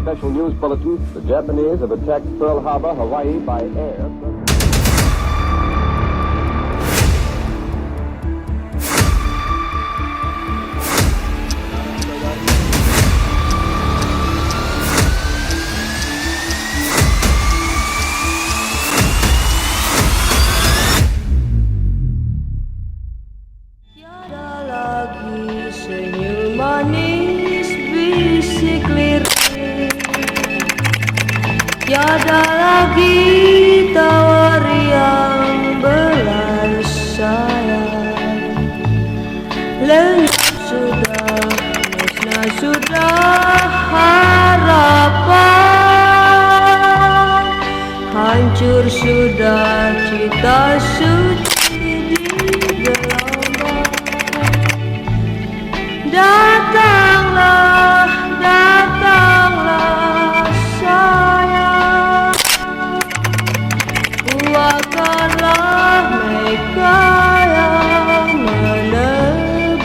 special news bulletin. The Japanese have attacked Pearl Harbor, Hawaii by air. Tiada lagi senyum manis bisik lirik, tiada lagi tawar yang belas sayang. Lenyap sudah, musnah sudah harapan, hancur sudah cita suci di gelombang. Datanglah, datanglah sayang, kuatkanlah mereka yang menebak.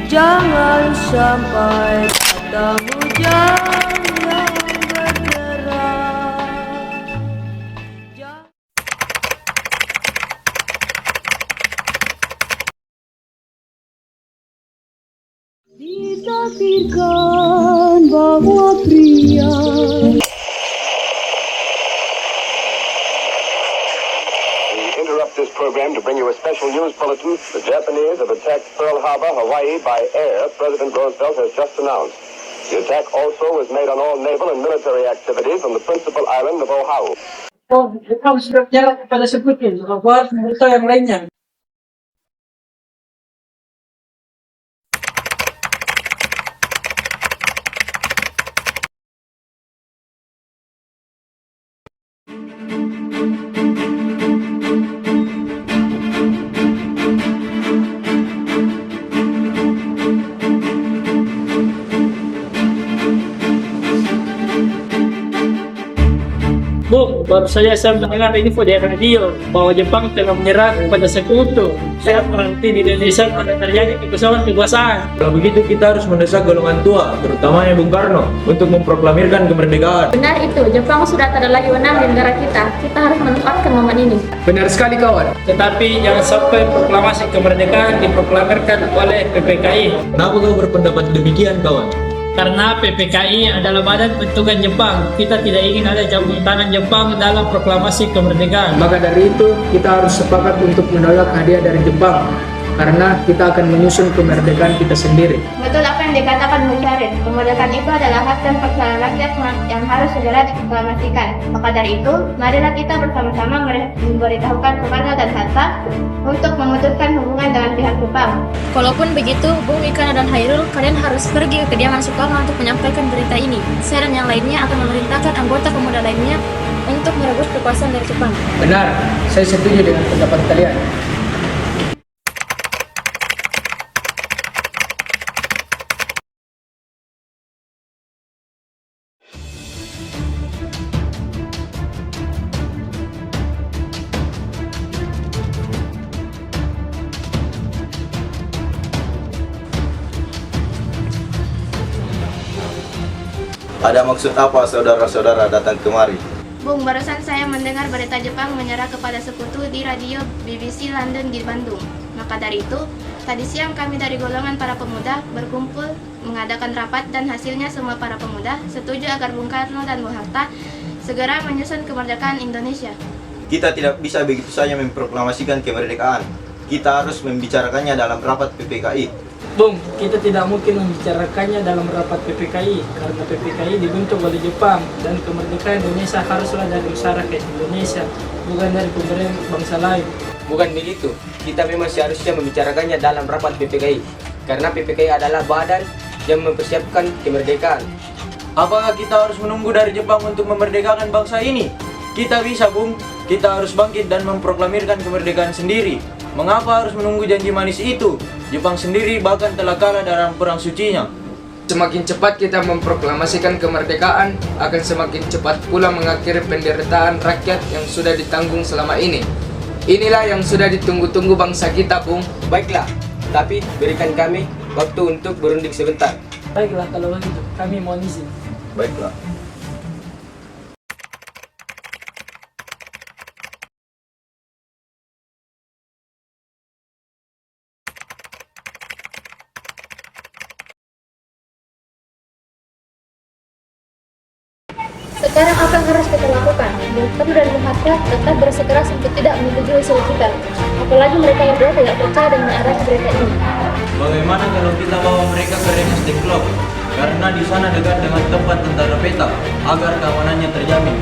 Jangan sampai datang hujan yang bergerak. Ditakdirkan bahwa pria We interrupt this program to bring you a special news bulletin. The Japanese have attacked Pearl Harbor, Hawaii by air, President Roosevelt has just announced. The attack also was made on all naval and military activities on the principal island of Oahu. Oh, ikaw sudah jalan kepada sekutu, buat mereka yang lainnya. Bung, baru saja saya mendengar info dari radio bahwa Jepang telah menyerah kepada sekutu. Saya mengerti di Indonesia telah terjadi kekosongan. Kalau begitu kita harus mendesak golongan tua, terutamanya Bung Karno, untuk memproklamirkan kemerdekaan. Benar itu, Jepang sudah tak ada lagi wenang di negara kita. Kita harus menempatkan momen ini. Benar sekali kawan. Tetapi jangan sampai proklamasi kemerdekaan diproklamirkan oleh PPKI. Kenapa kau berpendapat demikian, kawan? Karena PPKI adalah badan bentukan Jepang. Kita tidak ingin ada campur tangan Jepang dalam proklamasi kemerdekaan. Maka dari itu kita harus sepakat untuk menolak hadiah dari Jepang, karena kita akan menyusun kemerdekaan kita sendiri. Betul apa yang dikatakan Bung Syarif, kemerdekaan itu adalah hak dan persoalan rakyat yang harus segera diproklamasikan. Maka dari itu, marilah kita bersama-sama memberitahukan Soekarno dan Hatta untuk memutuskan hubungan dengan pihak Jepang. Walaupun begitu, Bung Ikana dan Hairul, kalian harus pergi ke kediaman Soekarno untuk menyampaikan berita ini. Saya dan yang lainnya akan memerintahkan anggota pemuda lainnya untuk merebut kekuasaan dari Jepang. Benar, saya setuju dengan pendapat kalian. Ada maksud apa saudara-saudara datang kemari? Bung, barusan saya mendengar berita Jepang menyerah kepada sekutu di radio BBC London di Bandung. Maka dari itu, tadi siang kami dari golongan para pemuda berkumpul mengadakan rapat dan hasilnya semua para pemuda setuju agar Bung Karno dan Bung Hatta segera menyusun kemerdekaan Indonesia. Kita tidak bisa begitu saja memproklamasikan kemerdekaan. Kita harus membicarakannya dalam rapat PPKI. Bung, kita tidak mungkin membicarakannya dalam rapat PPKI karena PPKI dibentuk oleh Jepang dan kemerdekaan Indonesia haruslah dari masyarakat Indonesia, bukan dari pemerintah bangsa lain. Bukan begitu, kita memang seharusnya membicarakannya dalam rapat PPKI, karena PPKI adalah badan yang mempersiapkan kemerdekaan. Apakah kita harus menunggu dari Jepang untuk memerdekakan bangsa ini? Kita bisa, Bung. Kita harus bangkit dan memproklamirkan kemerdekaan sendiri. Mengapa harus menunggu janji manis itu? Jepang sendiri bahkan telah kalah dalam perang sucinya. Semakin cepat kita memproklamasikan kemerdekaan, akan semakin cepat pula mengakhiri penderitaan rakyat yang sudah ditanggung selama ini. Inilah yang sudah ditunggu-tunggu bangsa kita, Bung. Baiklah, tapi berikan kami waktu untuk berunding sebentar. Baiklah kalau begitu, kami mohon izin. Baiklah. Sekarang apa yang harus kita lakukan? Bung Karno dan Bung Hatta tetap bersikeras untuk tidak menyetujui usul kita. Apalagi mereka berdua tidak percaya dengan arah berita ini. Bagaimana kalau kita bawa mereka ke Rengas Dengklok? Karena di sana dekat dengan tempat tentara peta, agar keamanannya terjamin.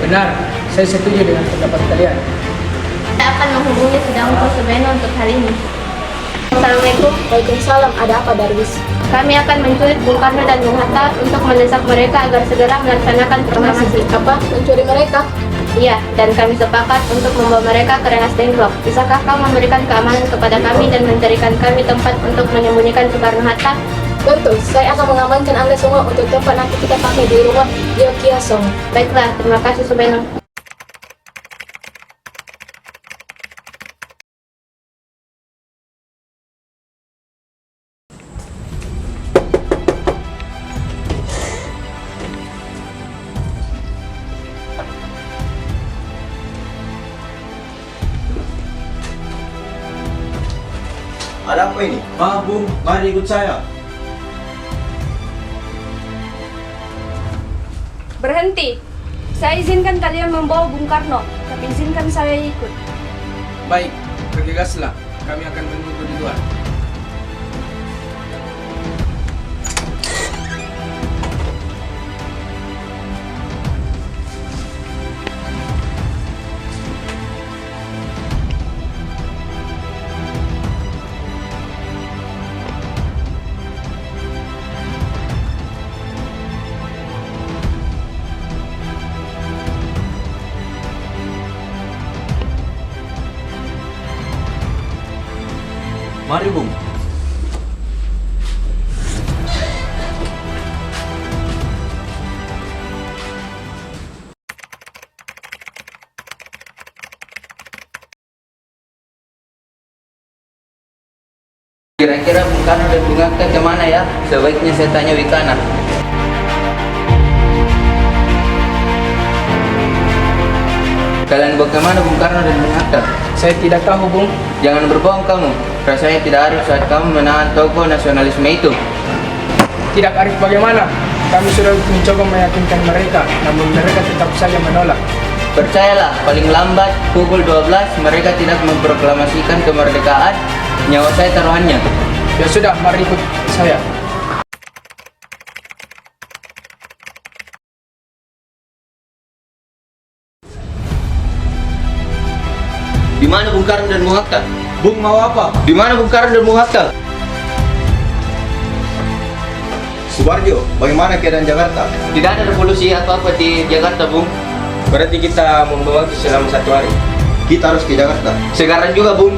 Benar, saya setuju dengan pendapat kalian. Kita akan menghubungi Sedang Kusubeno untuk hal ini. Assalamualaikum. Waalaikumsalam, ada apa Darwis? Kami akan menculik Bung Karno dan Bung Hatta untuk mendesak mereka agar segera melaksanakan proklamasi. Apa? Mencuri mereka? Iya, dan kami sepakat untuk membawa mereka ke Rengas Dengklok. Bisakah kau memberikan keamanan kepada kami dan mencarikan kami tempat untuk menyembunyikan Soekarno-Hatta? Tentu, saya akan mengamankan Anda semua untuk tempat nanti kita pakai di rumah Gio Kiasong. Baiklah, terima kasih Subeno. Ada apa ini? Bung, mari ikut saya. Berhenti. Saya izinkan kalian membawa Bung Karno, tapi izinkan saya ikut. Baik, bergegaslah. Kami akan menunggu di luar. Mari Bung. Kira-kira Bung Karno dan Bung Hatta kemana ya? Sebaiknya saya tanya Wikana. Kalian bawa kemana Bung Karno dan Bung Hatta? Saya tidak tahu, Bung. Jangan berbohong kamu. Rasanya tidak arif saat kamu menahan tokoh nasionalisme itu. Tidak arif bagaimana? Kami sudah mencoba meyakinkan mereka, namun mereka tetap saja menolak. Percayalah, paling lambat pukul 12 mereka tidak memproklamasikan kemerdekaan. Nyawa saya taruhannya. Ya sudah, mari ikut saya. Di mana Bung Karno dan Bung Hatta? Bung mau apa? Di mana Bung Karno dan Bung Hatta? Subarjo, bagaimana keadaan Jakarta? Tidak ada revolusi atau apa di Jakarta, Bung. Berarti kita membawa selama 1 hari. Kita harus ke Jakarta. Sekarang juga, Bung.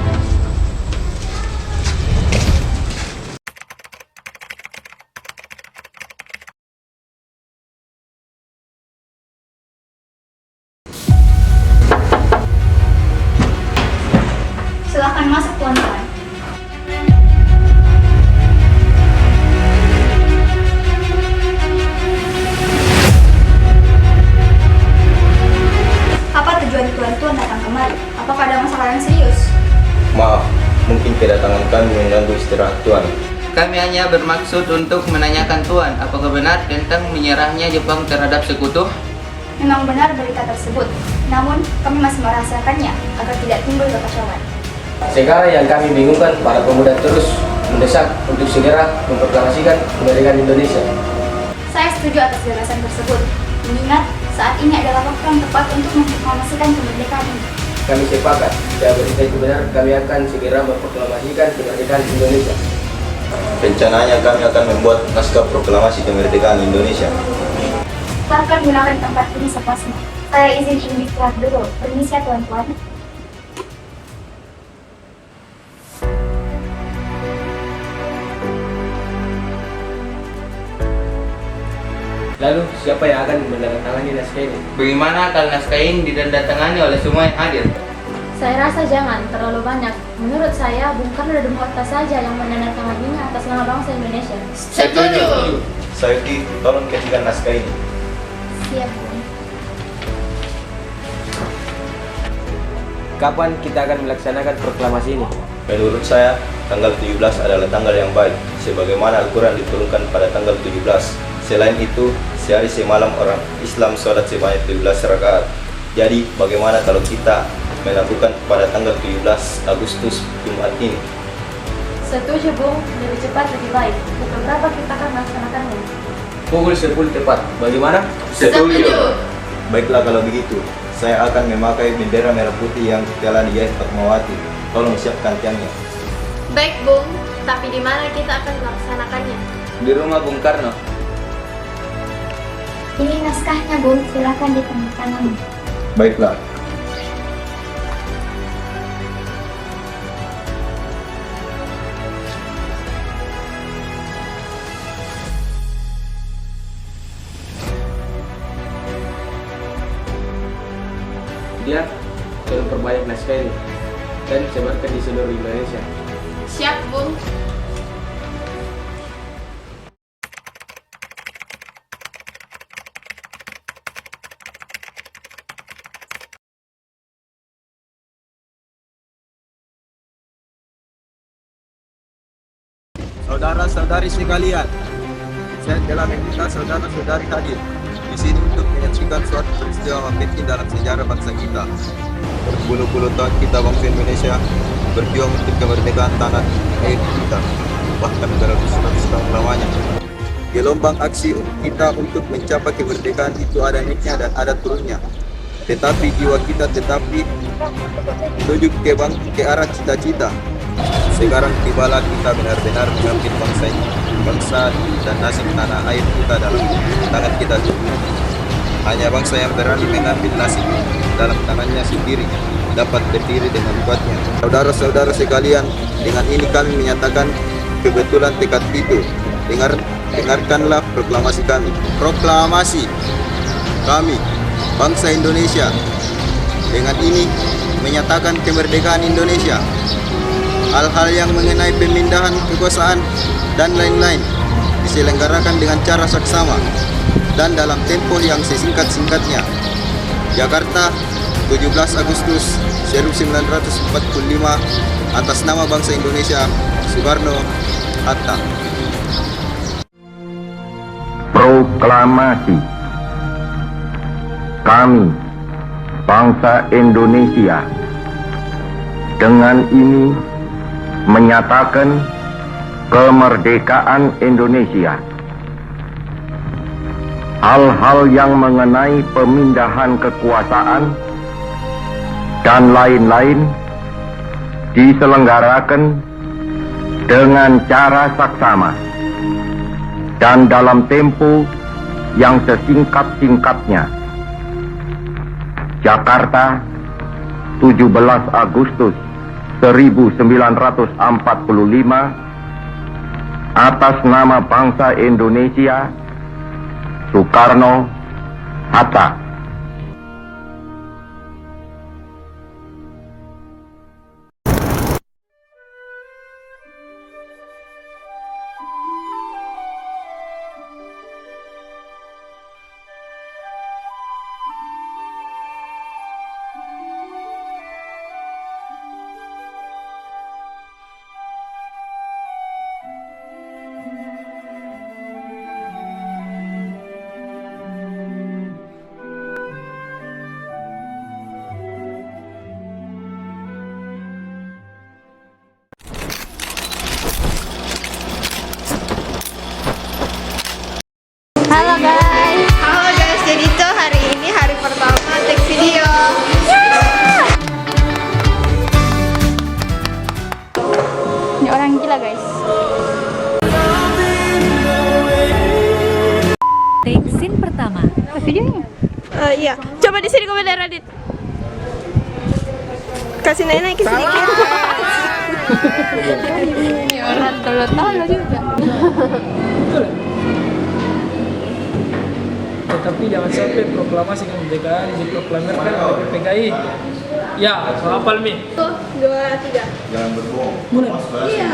Silakan masuk tuan-tuan. Apa tujuan tuan-tuan datang kemari? Apakah ada masalah yang serius? Maaf, mungkin kedatangan kami mengganggu istirahat Tuan. Kami hanya bermaksud untuk menanyakan Tuan, apakah benar tentang menyerahnya Jepang terhadap sekutu? Memang benar berita tersebut, namun kami masih merahasiakannya agar tidak timbul kekacauan. Sekarang yang kami bingungkan, para pemuda terus mendesak untuk segera memproklamasikan kemerdekaan Indonesia. Saya setuju atas gagasan tersebut, mengingat saat ini adalah waktu yang tepat untuk memproklamasikan kemerdekaan ini. Kami sepakat, jika berita itu benar, kami akan segera memproklamasikan kemerdekaan Indonesia. Rencananya kami akan membuat naskah proklamasi kemerdekaan Indonesia. Silakan gunakan tempat ini sepuasnya. Saya izin istirahat dulu. Permisi ya tuan-tuan. Lalu, siapa yang akan menandatangani naskah ini? Bagaimana kalau naskah ini ditandatangani oleh semua yang hadir? Saya rasa jangan terlalu banyak. Menurut saya, Bung Karno dan Bung Hatta saja yang menandatanganinya atas nama bangsa Indonesia. Setuju. Sayuti, tolong ketikan naskah ini. Siap, Bung. Kapan kita akan melaksanakan proklamasi ini? Menurut saya, tanggal 17 adalah tanggal yang baik, sebagaimana Al-Quran diturunkan pada tanggal 17. Selain itu, sehari semalam orang Islam sholat sebanyak 17 rakaat. Jadi, bagaimana kalau kita melakukan pada tanggal 17 Agustus Jumat ini? Setuju, Bung. Lebih cepat lebih baik. Pukul berapa kita akan melaksanakannya? Pukul 10 tepat. Bagaimana? Setuju. Baiklah kalau begitu, saya akan memakai bendera merah putih yang telah dihias Fatmawati. Tolong siapkan tiangnya. Baik, Bung. Tapi di mana kita akan melaksanakannya? Di rumah Bung Karno. Ini naskahnya, Bung. Silakan ditandatangani. Baiklah. Dia tolong perbanyak naskah ini dan sebarkan di seluruh Indonesia. Siap, Bung. Saudara-saudari sekalian, saya telah meminta saudara-saudari hadir di sini untuk menyaksikan suatu peristiwa penting dalam sejarah bangsa kita. Berpuluh-puluh tahun kita bangsa Indonesia berjuang untuk kemerdekaan tanah air kita, bahkan beratus-ratus tahun lamanya. Gelombang aksi kita untuk mencapai kemerdekaan itu ada naiknya dan ada turunnya. Tetapi jiwa kita tetapi menuju ke arah cita-cita. Sekarang tibalah kita benar-benar mengambil bangsa dan nasib tanah air kita dalam tangan kita sendiri. Hanya bangsa yang berani mengambil nasib dalam tangannya sendiri dapat berdiri dengan kuatnya. Saudara-saudara sekalian, dengan ini kami menyatakan kebetulan tekad itu. Dengarkanlah proklamasi kami. Proklamasi kami, bangsa Indonesia. Dengan ini menyatakan kemerdekaan Indonesia. Hal-hal yang mengenai pemindahan kekuasaan dan lain-lain diselenggarakan dengan cara saksama dan dalam tempo yang sesingkat-singkatnya. Jakarta, 17 Agustus 1945, atas nama bangsa Indonesia, Soekarno, Hatta. Proklamasi. Kami, bangsa Indonesia, dengan ini menyatakan kemerdekaan Indonesia. Hal-hal yang mengenai pemindahan kekuasaan dan lain-lain diselenggarakan dengan cara saksama dan dalam tempo yang sesingkat-singkatnya. Jakarta, 17 Agustus 1945, atas nama bangsa Indonesia, Soekarno, Hatta. Halo guys, jadi itu hari ini hari pertama take video. Ini orang gila, guys. Take scene pertama. Videonya. Iya, coba di sini komentar Radit. Kasih naik sedikit. Ini orang tolo-tolo juga. Tetapi jangan sampai proklamasi kemerdekaan diproklamirkan oleh PPKI. Ya, hafal Mi. 1, 2, 3. Jangan berbohong. Iya.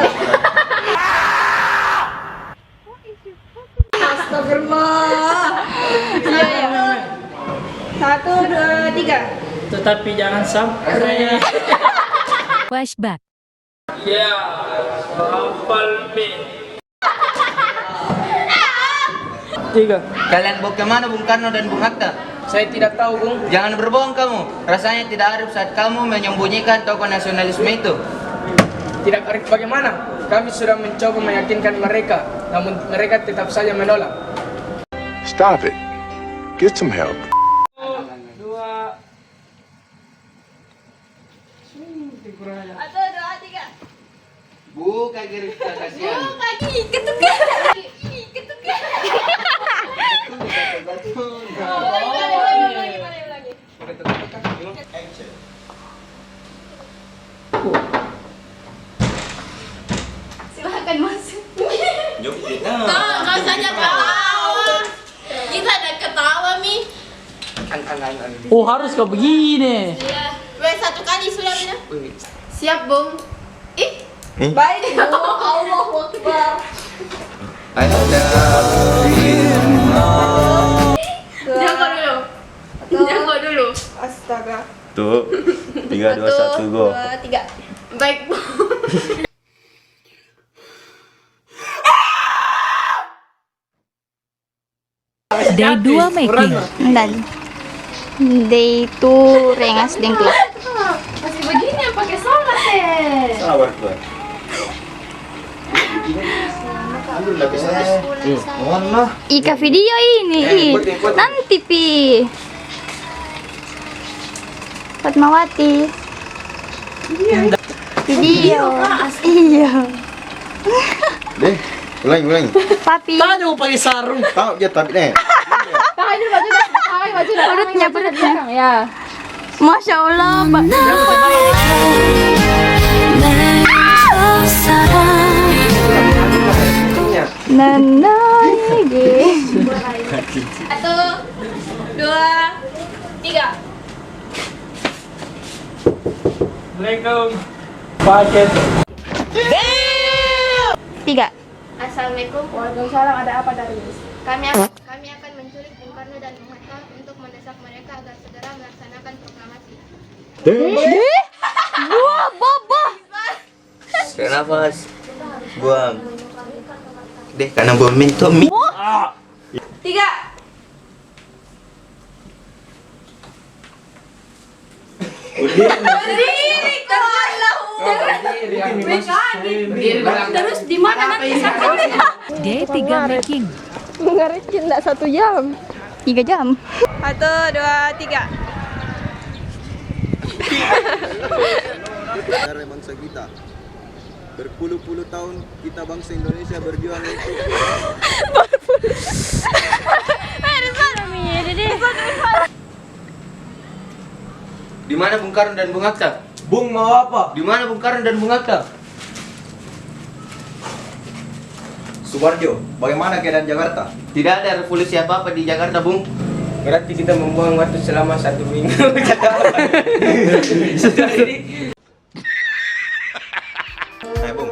Astagfirullah. Iya. 1, 2, 3. Tetapi jangan sampai. Flashback. Ya, hafal Mi. 3. Kalian bawa kemana Bung Karno dan Bung Hatta? Saya tidak tahu, Bung. Jangan berbohong kamu. Rasanya tidak arif saat kamu menyembunyikan tokoh nasionalisme itu. Tidak arif bagaimana? Kami sudah mencoba meyakinkan mereka, namun mereka tetap saja menolak. Stop it. Get some help. 2. 1, 2, 3. Buka garis kasihan. Silahkan masuk. Rasanya ketawa. Kita ada ketawa, Mi. Oh, harus kau begini. Weh, 1 kali sudah, Mina. Siap, Bung. Baik. Allahu Akbar. Jangkau dulu. Jangkau dulu. Astaga. Tuh. 3, 2, 1, go. 2, 3. Baik, Bu. Day 2 making. Dan day 2 rengas dengklok. Masih begini yang pakai sholat Sabar tuh. Mohon lah. Ika video ini. Nanti Pi. Fatmawati. Video. Iya. Deh, ulangi. Papi. Tanya mau pakai sarung. Tahu dia tapi nih. Perutnya. Ya. Masya Allah, Mbak. Nana lagi. 1, 2, 3. Assalamualaikum. Paket. 3. Assalamualaikum. Waalaikumsalam. Ada apa dari kami akan menculik Bung Karno dan Bung Hatta untuk mendesak mereka agar segera melaksanakan proklamasi. Kenapa? Buang. Deh, karena bom minto mi. 3. Terus di mana nanti sampai? Day 3 making. Ngerikin enggak 1 jam. 3 jam. 1, 2, 3. Sejarah bangsa kita. Berpuluh-puluh tahun kita bangsa Indonesia berjuang untuk Di mana Bung Karno dan Bung Hatta? Bung mau apa? Di mana Bung Karno dan Bung Hatta? Subarjo. Bagaimana keadaan Jakarta? Tidak ada revolusi apa-apa di Jakarta, Bung. Berarti kita membuang waktu selama 1 minggu. Sudah ini. Bung.